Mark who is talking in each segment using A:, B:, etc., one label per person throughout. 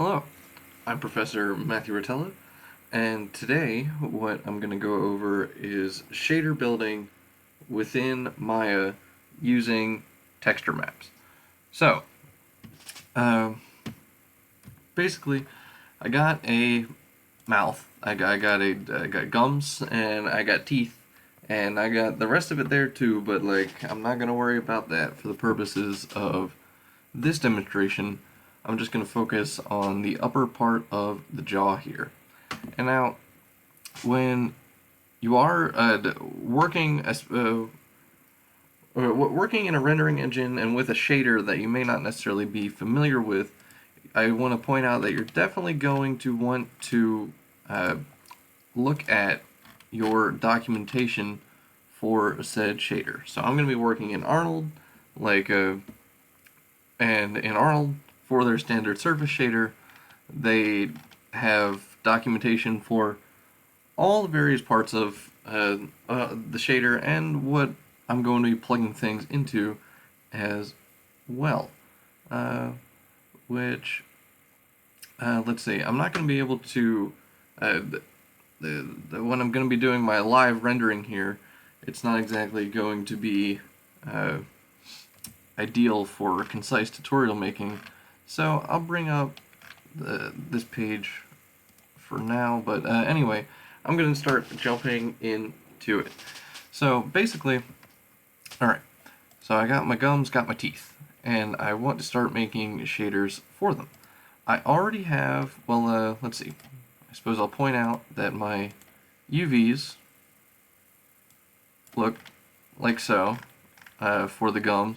A: Hello, I'm Professor Matthew Rotella, and today what I'm going to go over is shader building within Maya using texture maps. So, uh, basically, I got a mouth, I got gums, and I got teeth, and I got the rest of it there too, but I'm not going to worry about that for the purposes of this demonstration. I'm just going to focus on the upper part of the jaw here. And now, when you are working in a rendering engine and with a shader that you may not necessarily be familiar with, I want to point out that you're definitely going to want to look at your documentation for said shader. So I'm going to be working in Arnold, and in Arnold, for their standard surface shader, they have documentation for all the various parts of the shader and what I'm going to be plugging things into as well. Let's see, I'm not going to be able to, when I'm going to be doing my live rendering here, it's not exactly going to be ideal for concise tutorial making. So I'll bring up this page for now, but anyway, I'm going to start jumping into it. So basically, alright, so I got my gums, got my teeth, and I want to start making shaders for them. I already have, let's see, I suppose I'll point out that my UVs look like so for the gums.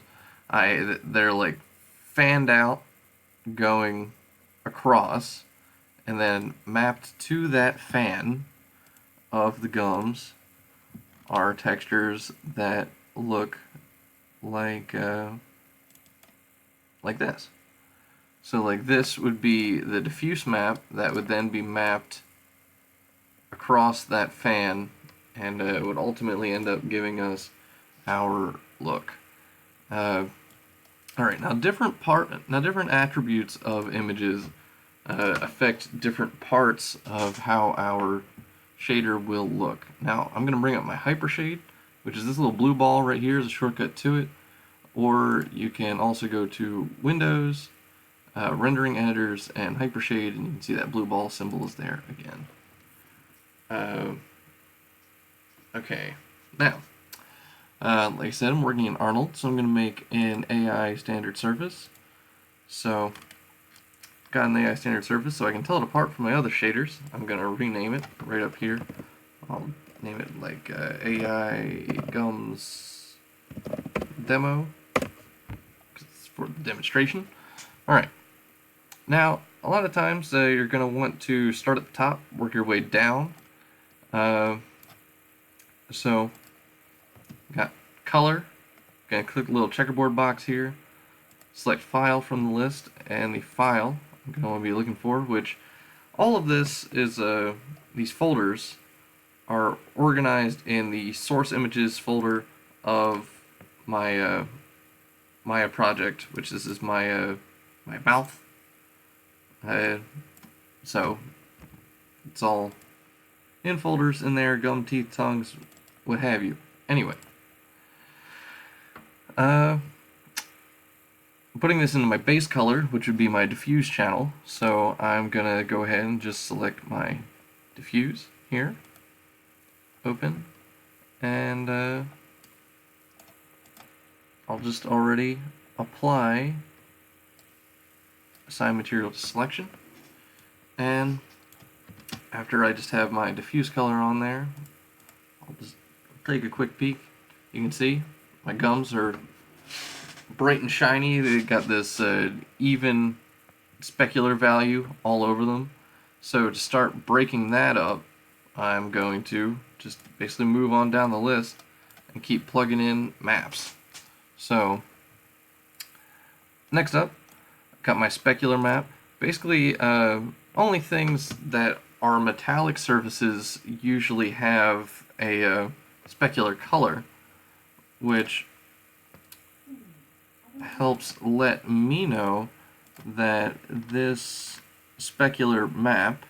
A: They're like fanned out, going across, and then mapped to that fan of the gums are textures that look like this. So like this would be the diffuse map that would then be mapped across that fan, and it would ultimately end up giving us our look. Alright, now different attributes of images affect different parts of how our shader will look. Now, I'm going to bring up my Hypershade, which is this little blue ball right here is a shortcut to it, or you can also go to Windows, Rendering Editors, and Hypershade, and you can see that blue ball symbol is there again. Okay, now, like I said, I'm working in Arnold, so I'm going to make an AI standard surface. So, got an AI standard surface, so I can tell it apart from my other shaders. I'm going to rename it right up here. I'll name it like AI Gums Demo, because it's for the demonstration. Alright, now, a lot of times you're going to want to start at the top, work your way down. So, got color, gonna click the little checkerboard box here, select file from the list, and the file I'm going to be looking for, which all of this is, these folders are organized in the source images folder of my Maya project, which this is my mouth. So it's all in folders in there, gum, teeth, tongues, what have you. Anyway, putting this into my base color, which would be my diffuse channel, so I'm gonna go ahead and just select my diffuse here, open, and I'll just already apply assign material to selection, and after I just have my diffuse color on there, I'll just take a quick peek. You can see my gums are bright and shiny. They've got this even specular value all over them. So to start breaking that up, I'm going to just basically move on down the list and keep plugging in maps. So next up, I've got my specular map. Basically, only things that are metallic surfaces usually have a specular color, which helps let me know that this specular map,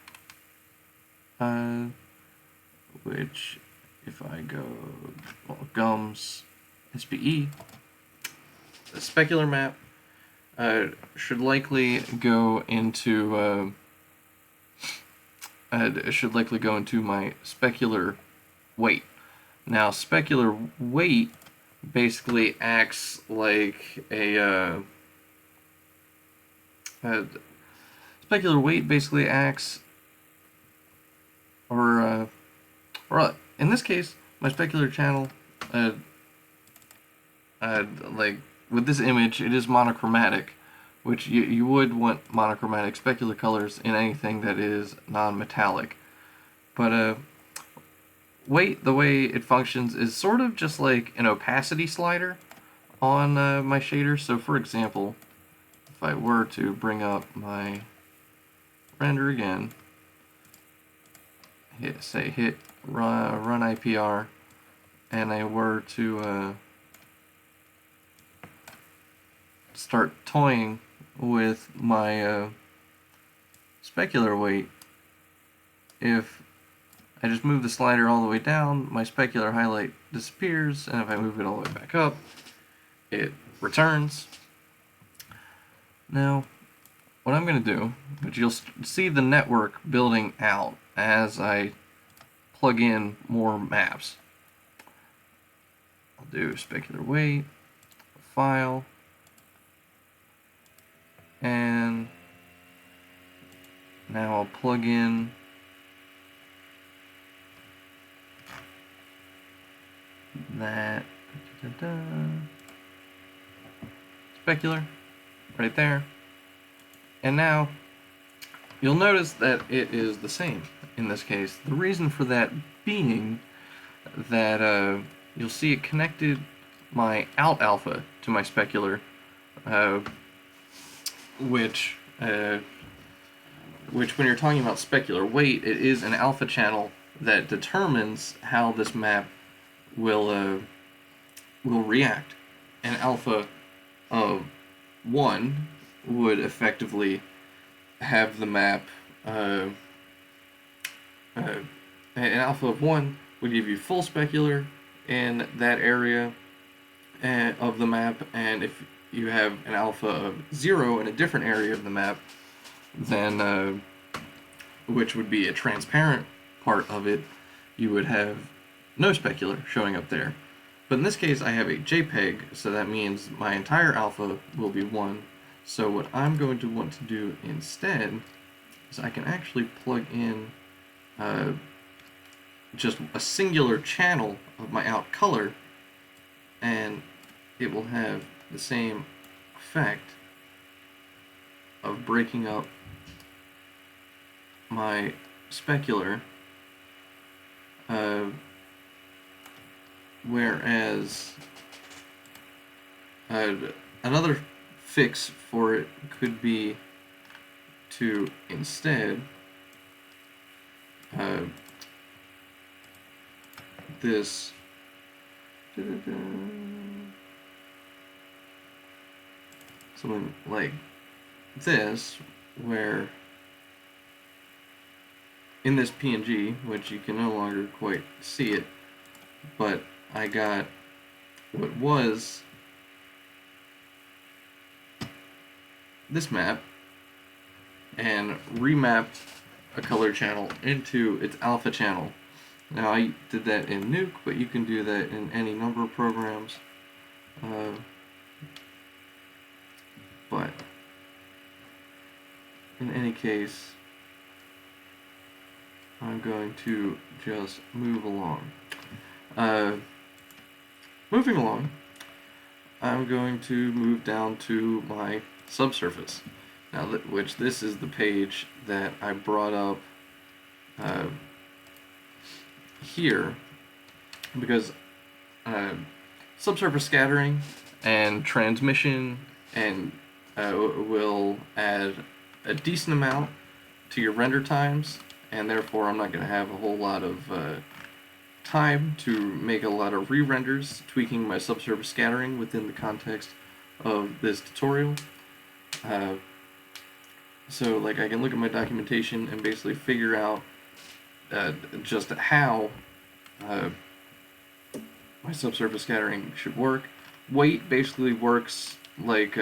A: which if I go, well, gums, SPE, the specular map should likely go into my specular weight. Now, specular weight basically acts like a specular weight basically acts, or in this case, my specular channel, like with this image, it is monochromatic, which you would want monochromatic specular colors in anything that is non-metallic. But weight, the way it functions is sort of just like an opacity slider on my shader. So for example, if I were to bring up my render again, hit run IPR, and I were to start toying with my specular weight, if I just move the slider all the way down, my specular highlight disappears, and if I move it all the way back up, it returns. Now, what I'm going to do, which you'll see the network building out as I plug in more maps. I'll do specular weight, file, and now I'll plug in that specular right there. And now you'll notice that it is the same in this case. The reason for that being that you'll see it connected my out alpha to my specular, which when you're talking about specular weight, it is an alpha channel that determines how this map will react. An alpha of 1 would effectively have the map, an alpha of 1 would give you full specular in that area of the map, and if you have an alpha of 0 in a different area of the map, then which would be a transparent part of it, you would have no specular showing up there. But in this case, I have a JPEG, so that means my entire alpha will be 1. So what I'm going to want to do instead is I can actually plug in just a singular channel of my out color, and it will have the same effect of breaking up my specular, whereas another fix for it could be to instead this something like this, where in this PNG, which you can no longer quite see it, but I got what was this map and remapped a color channel into its alpha channel. Now I did that in Nuke, but you can do that in any number of programs. But in any case, I'm going to just move along. Moving along, I'm going to move down to my subsurface. Now, which this is the page that I brought up here, because subsurface scattering and transmission and will add a decent amount to your render times, and therefore I'm not going to have a whole lot of time to make a lot of re-renders, tweaking my subsurface scattering within the context of this tutorial. So like I can look at my documentation and basically figure out just how uh, my subsurface scattering should work. Weight basically works like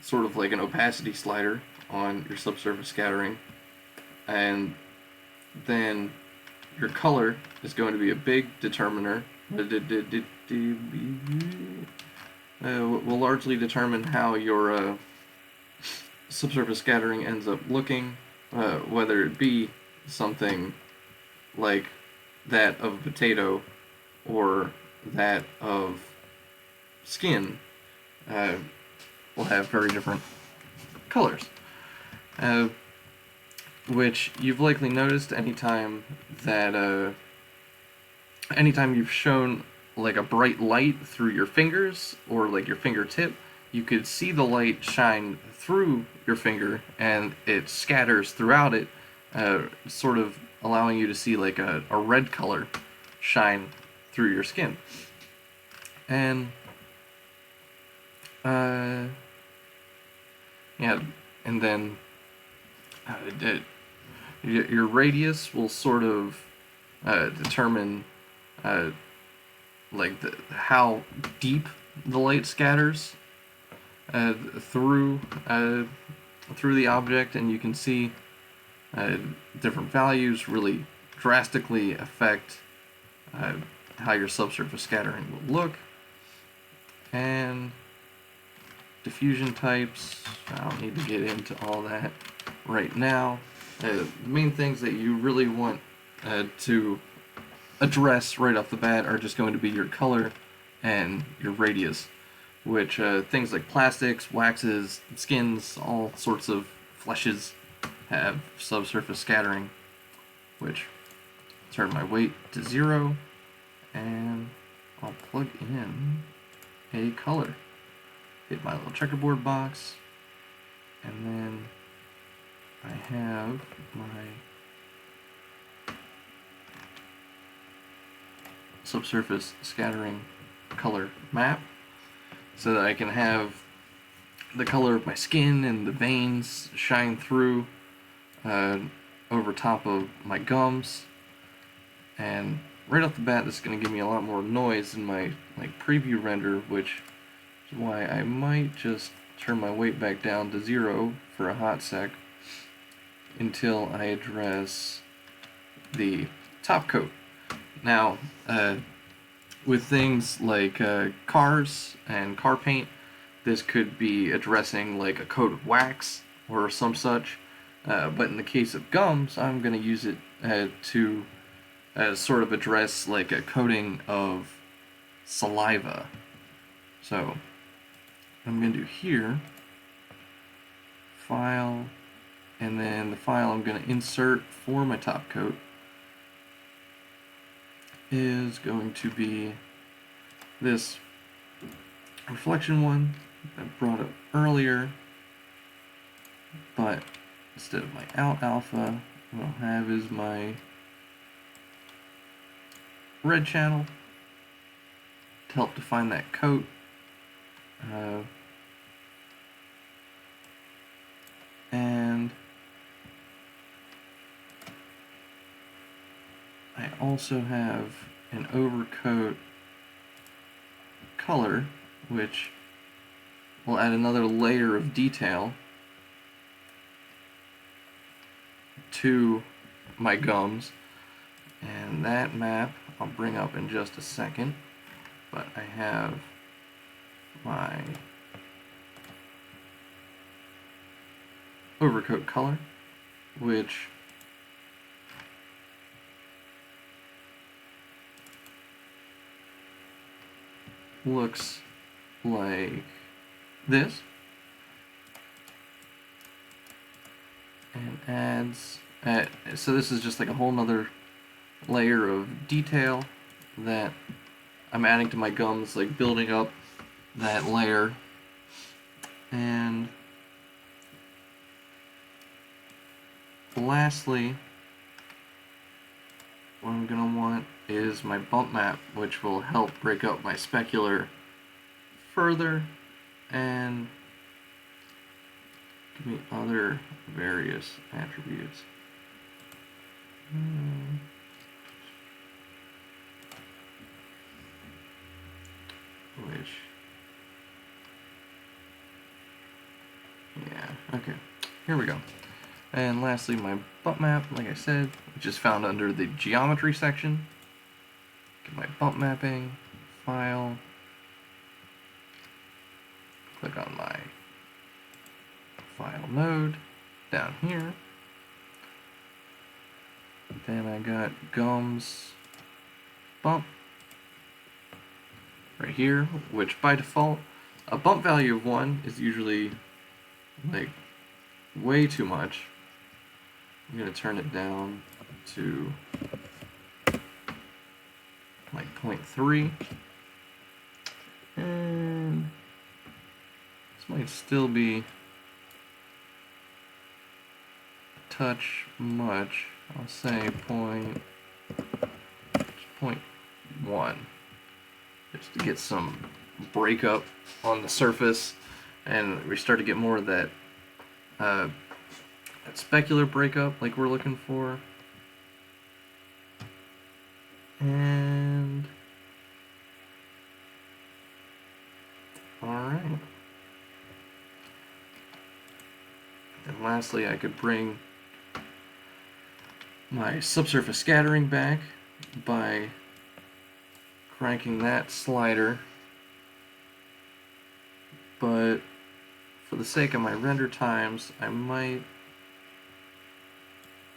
A: sort of like an opacity slider on your subsurface scattering, and then your color is going to be a big determiner. Will largely determine how your subsurface scattering ends up looking, whether it be something like that of a potato or that of skin, will have very different colors. Which you've likely noticed anytime you've shown like a bright light through your fingers or like your fingertip, you could see the light shine through your finger and it scatters throughout it, sort of allowing you to see like a red color shine through your skin. And yeah, and then your radius will sort of determine like how deep the light scatters through the object, and you can see different values really drastically affect how your subsurface scattering will look. And diffusion types, I don't need to get into all that right now. The main things that you really want to address right off the bat are just going to be your color and your radius, which things like plastics, waxes, skins, all sorts of fleshes have subsurface scattering, which turn my weight to 0, and I'll plug in a color. Hit my little checkerboard box, and then I have my subsurface scattering color map, so that I can have the color of my skin and the veins shine through over top of my gums. And right off the bat, this is going to give me a lot more noise in my preview render, which is why I might just turn my weight back down to 0 for a hot sec until I address the top coat. Now, with things like cars and car paint, this could be addressing like a coat of wax or some such, but in the case of gums, I'm going to use it to sort of address like a coating of saliva. So what I'm going to do here, file, and then the file I'm going to insert for my top coat is going to be this reflection one I brought up earlier, but instead of my out alpha, what I'll have is my red channel to help define that coat. And I also have an overcoat color, which will add another layer of detail to my gums. And that map I'll bring up in just a second, but I have my overcoat color, which looks like this, and adds so this is just like a whole nother layer of detail that I'm adding to my gums, like building up that layer. And lastly, what I'm going to want is my bump map, which will help break up my specular further. And Give me other various attributes. Which, yeah, okay, here we go. And lastly, my bump map, like I said, which is found under the geometry section. Get my bump mapping, file, click on my file node down here. Then I got gums bump right here, which by default, a bump value of 1 is usually like way too much. I'm going to turn it down to like 0.3. And this might still be a touch much. I'll say 0.1, just to get some breakup on the surface, and we start to get more of that specular breakup like we're looking for. And alright. And lastly, I could bring my subsurface scattering back by cranking that slider, but for the sake of my render times, I might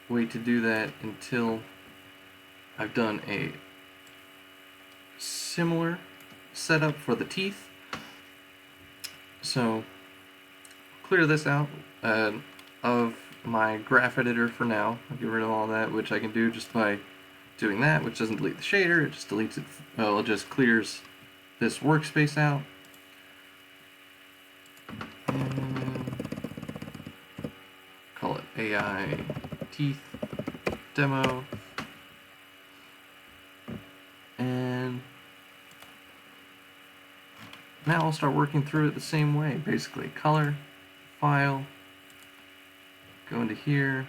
A: wait to do that until I've done a similar setup for the teeth. So clear this out of my graph editor for now. I'll get rid of all that, which I can do just by doing that, which doesn't delete the shader, it just deletes it, well, it just clears this workspace out. And call it AI teeth demo. And now I'll start working through it the same way, basically. Color, file, go into here,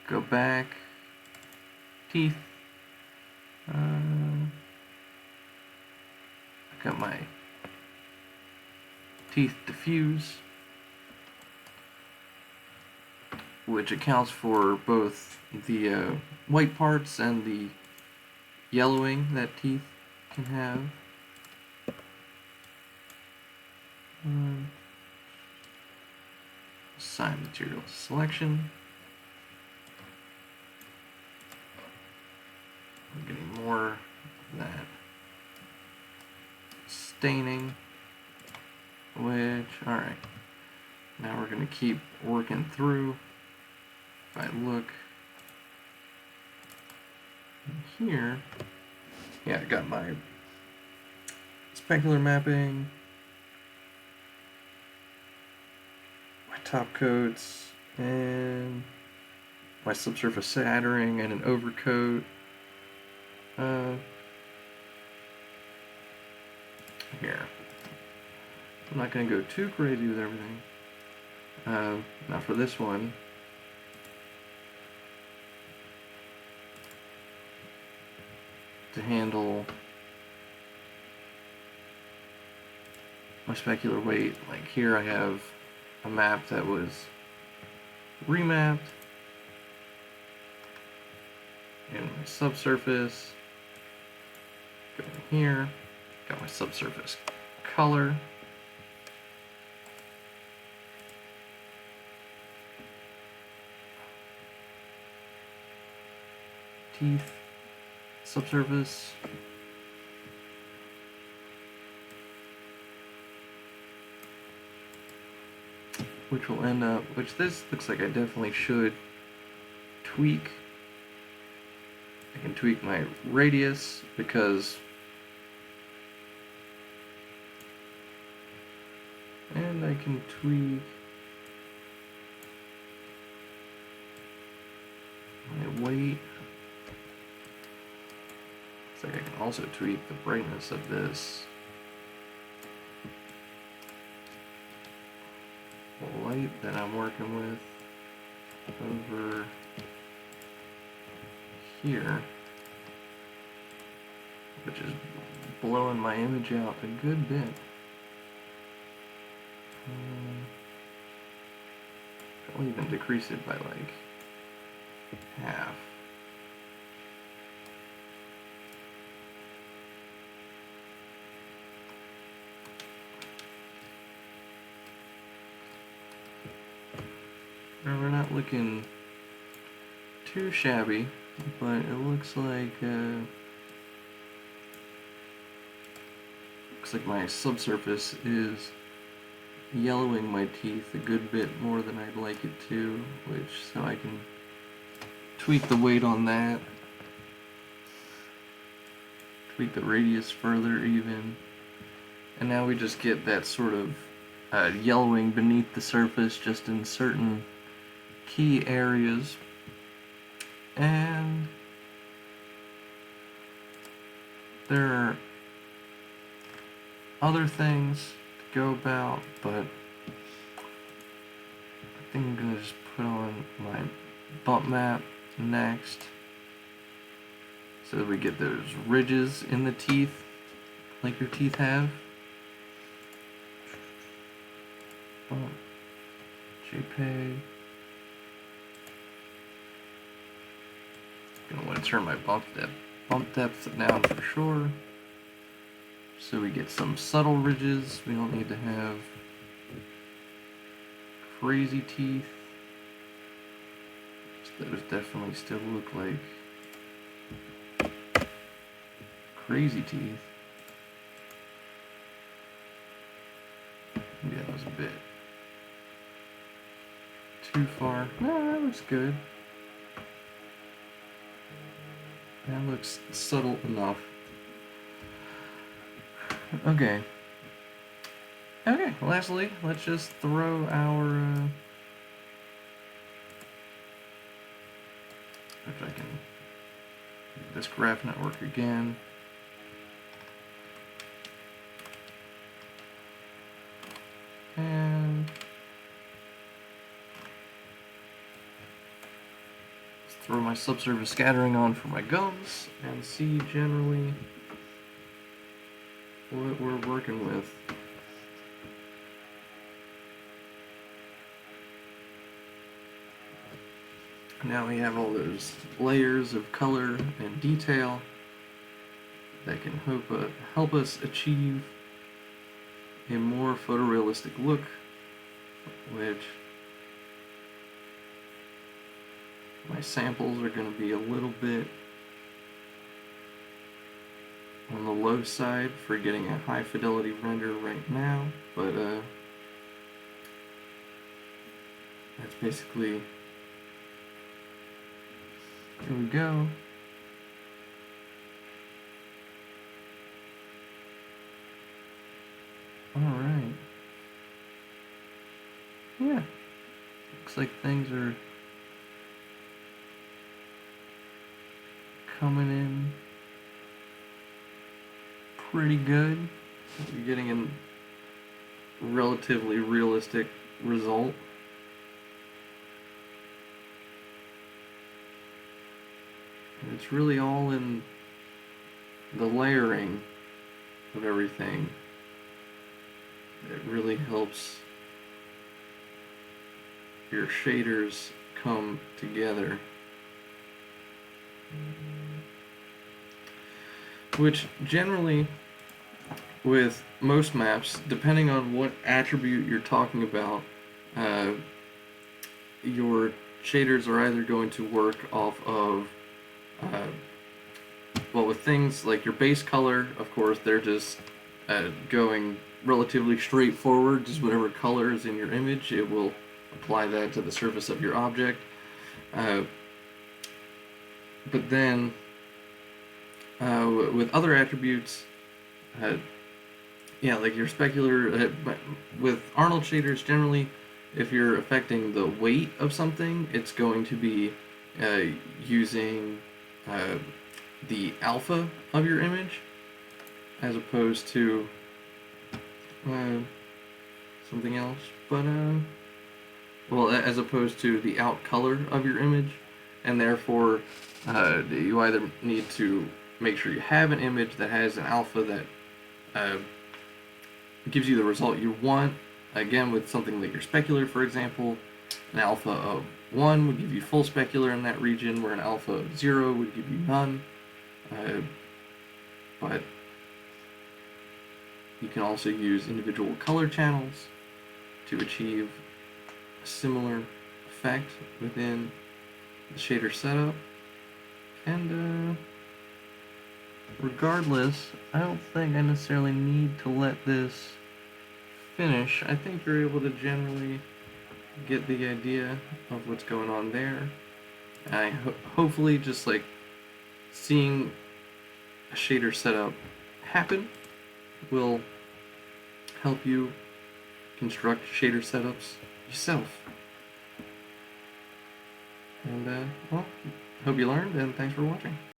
A: go back, teeth. I got my teeth diffuse, which accounts for both the white parts and the yellowing that teeth can have. Assign material selection. I'm getting more of that staining, which, alright, now we're going to keep working through. If I look in here, yeah, I got my specular mapping, my top coats, and my subsurface scattering and an overcoat. Here. I'm not going to go too crazy with everything. Now for this one, to handle my specular weight, like here I have a map that was remapped in my subsurface. Go in here, got my subsurface color. Teeth, subsurface. Which will end up, which this looks like I definitely should tweak. I can tweak my radius because, and I can tweak my weight. Looks like I can also tweak the brightness of this. that I'm working with over here, which is blowing my image out a good bit. I'll even decrease it by like half. Now we're not looking too shabby, but it looks like my subsurface is yellowing my teeth a good bit more than I'd like it to, so I can tweak the weight on that, tweak the radius further even, and now we just get that sort of yellowing beneath the surface just in certain key areas. And there are other things to go about, but I think I'm gonna just put on my bump map next so that we get those ridges in the teeth like your teeth have. Bump, JPEG. Gonna want to turn my bump depth down for sure, so we get some subtle ridges. We don't need to have crazy teeth. Those definitely still look like crazy teeth. Yeah, that was a bit too far. No, that looks good. That looks subtle enough. Okay. Okay, lastly, let's just throw our... if I can... this graph network again. And... throw my subsurface scattering on for my gums and see generally what we're working with. Now we have all those layers of color and detail that can help us achieve a more photorealistic look, which my samples are going to be a little bit on the low side for getting a high fidelity render right now, but that's basically, here we go. Alright. Yeah. Looks like things are coming in pretty good. You're getting a relatively realistic result. And it's really all in the layering of everything. It really helps your shaders come together. Which generally, with most maps, depending on what attribute you're talking about, your shaders are either going to work off of, well, with things like your base color, of course, they're just going relatively straightforward, just whatever color is in your image, it will apply that to the surface of your object. But then, with other attributes, yeah, like your specular, with Arnold shaders, generally, if you're affecting the weight of something, it's going to be using the alpha of your image, as opposed to something else. But well, as opposed to the out color of your image, and therefore you either need to make sure you have an image that has an alpha that uh, gives you the result you want. Again, with something like your specular, for example, an alpha of 1 would give you full specular in that region, where an alpha of 0 would give you none. But you can also use individual color channels to achieve a similar effect within the shader setup. And regardless, I don't think I necessarily need to let this finish. I think you're able to generally get the idea of what's going on there. I hopefully just like seeing a shader setup happen will help you construct shader setups yourself. And well, hope you learned, and thanks for watching.